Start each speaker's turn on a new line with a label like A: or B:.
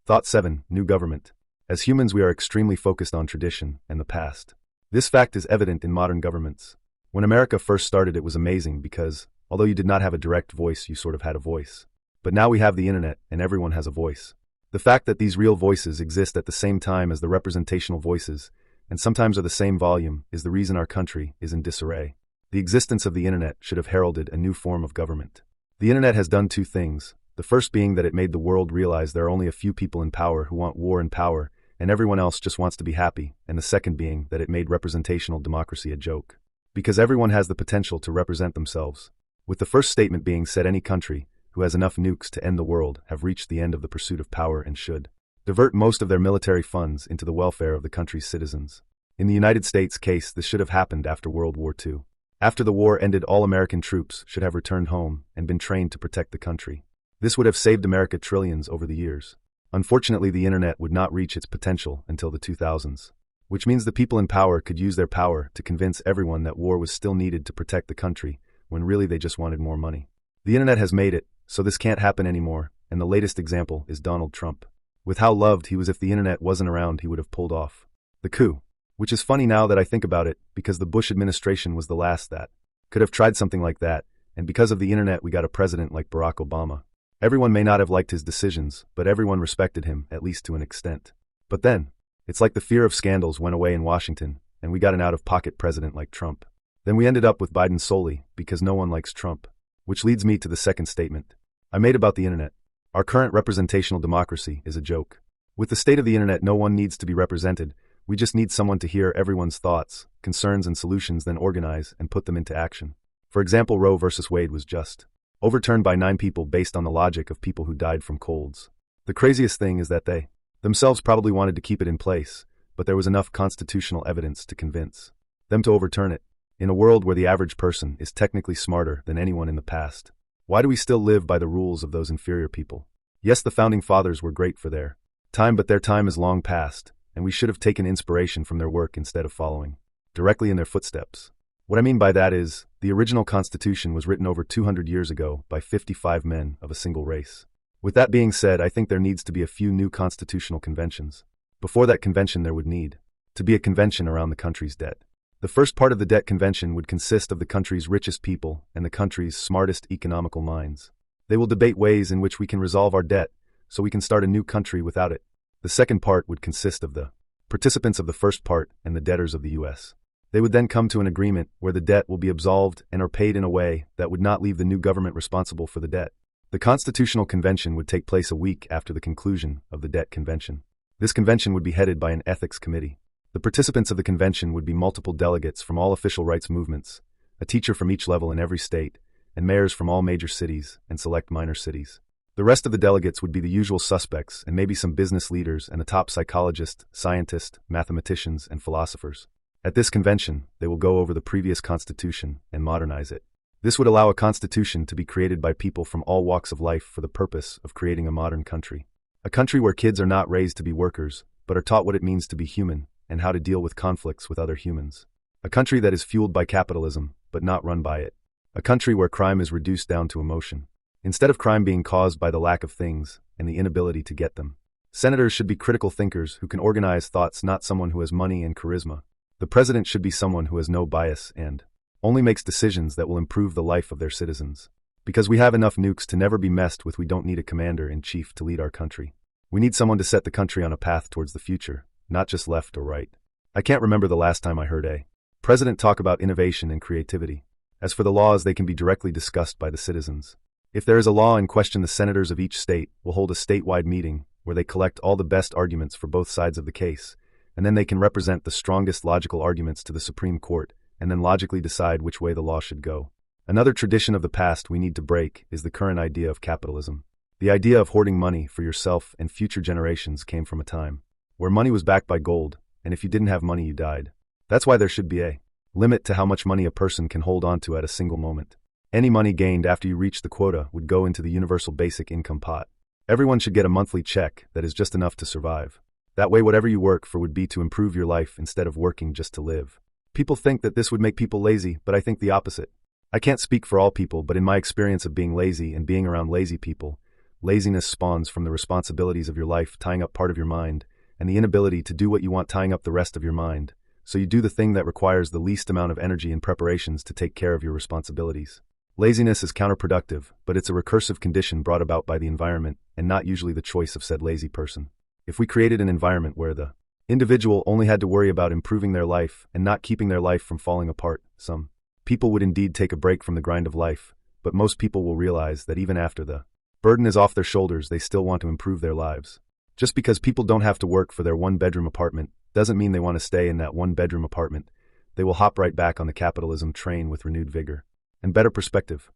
A: Thought 7. New government. As humans, we are extremely focused on tradition and the past. This fact is evident in modern governments. When America first started, it was amazing because, although you did not have a direct voice, you sort of had a voice. But now we have the internet and everyone has a voice. The fact that these real voices exist at the same time as the representational voices, and sometimes are the same volume, is the reason our country is in disarray. The existence of the internet should have heralded a new form of government. The internet has done two things, the first being that it made the world realize there are only a few people in power who want war and power, and everyone else just wants to be happy, and the second being that it made representational democracy a joke. Because everyone has the potential to represent themselves. With the first statement being said, any country who has enough nukes to end the world have reached the end of the pursuit of power and should divert most of their military funds into the welfare of the country's citizens. In the United States case, this should have happened after World War II. After the war ended, all American troops should have returned home and been trained to protect the country. This would have saved America trillions over the years. Unfortunately, the internet would not reach its potential until the 2000s, which means the people in power could use their power to convince everyone that war was still needed to protect the country, when really they just wanted more money. The internet has made it, so this can't happen anymore, and the latest example is Donald Trump. With how loved he was, if the internet wasn't around, he would have pulled off the coup. Which is funny now that I think about it, because the Bush administration was the last that could have tried something like that, and because of the internet we got a president like Barack Obama. Everyone may not have liked his decisions, but everyone respected him, at least to an extent. But then, it's like the fear of scandals went away in Washington, and we got an out-of-pocket president like Trump. Then we ended up with Biden solely because no one likes Trump. Which leads me to the second statement I made about the internet. Our current representational democracy is a joke. With the state of the internet, no one needs to be represented. We just need someone to hear everyone's thoughts, concerns, and solutions, then organize and put them into action. For example, Roe versus Wade was just overturned by 9 people based on the logic of people who died from colds. The craziest thing is that they themselves probably wanted to keep it in place, but there was enough constitutional evidence to convince them to overturn it. In a world where the average person is technically smarter than anyone in the past, why do we still live by the rules of those inferior people? Yes, the founding fathers were great for their time, but their time is long past, and we should have taken inspiration from their work instead of following directly in their footsteps. What I mean by that is, the original Constitution was written over 200 years ago by 55 men of a single race. With that being said, I think there needs to be a few new constitutional conventions. Before that convention, there would need to be a convention around the country's debt. The first part of the debt convention would consist of the country's richest people and the country's smartest economical minds. They will debate ways in which we can resolve our debt, so we can start a new country without it. The second part would consist of the participants of the first part and the debtors of the U.S. They would then come to an agreement where the debt will be absolved and are paid in a way that would not leave the new government responsible for the debt. The Constitutional Convention would take place a week after the conclusion of the debt convention. This convention would be headed by an ethics committee. The participants of the convention would be multiple delegates from all official rights movements, a teacher from each level in every state, and mayors from all major cities and select minor cities. The rest of the delegates would be the usual suspects and maybe some business leaders and the top psychologists, scientists, mathematicians, and philosophers. At this convention, they will go over the previous constitution and modernize it. This would allow a constitution to be created by people from all walks of life for the purpose of creating a modern country. A country where kids are not raised to be workers, but are taught what it means to be human and how to deal with conflicts with other humans. A country that is fueled by capitalism, but not run by it. A country where crime is reduced down to emotion, instead of crime being caused by the lack of things and the inability to get them. Senators should be critical thinkers who can organize thoughts, not someone who has money and charisma. The president should be someone who has no bias and only makes decisions that will improve the life of their citizens. Because we have enough nukes to never be messed with, we don't need a commander-in-chief to lead our country. We need someone to set the country on a path towards the future, not just left or right. I can't remember the last time I heard a president talk about innovation and creativity. As for the laws, they can be directly discussed by the citizens. If there is a law in question, the senators of each state will hold a statewide meeting where they collect all the best arguments for both sides of the case, and then they can represent the strongest logical arguments to the Supreme Court, and then logically decide which way the law should go. Another tradition of the past we need to break is the current idea of capitalism. The idea of hoarding money for yourself and future generations came from a time where money was backed by gold, and if you didn't have money, you died. That's why there should be a limit to how much money a person can hold on to at a single moment. Any money gained after you reach the quota would go into the universal basic income pot. Everyone should get a monthly check that is just enough to survive. That way, whatever you work for would be to improve your life instead of working just to live. People think that this would make people lazy, but I think the opposite. I can't speak for all people, but in my experience of being lazy and being around lazy people, laziness spawns from the responsibilities of your life tying up part of your mind, and the inability to do what you want tying up the rest of your mind. So you do the thing that requires the least amount of energy and preparations to take care of your responsibilities. Laziness is counterproductive, but it's a recursive condition brought about by the environment, and not usually the choice of said lazy person. If we created an environment where the individual only had to worry about improving their life and not keeping their life from falling apart, some people would indeed take a break from the grind of life, but most people will realize that even after the burden is off their shoulders, they still want to improve their lives. Just because people don't have to work for their one-bedroom apartment doesn't mean they want to stay in that one-bedroom apartment. They will hop right back on the capitalism train with renewed vigor and better perspective.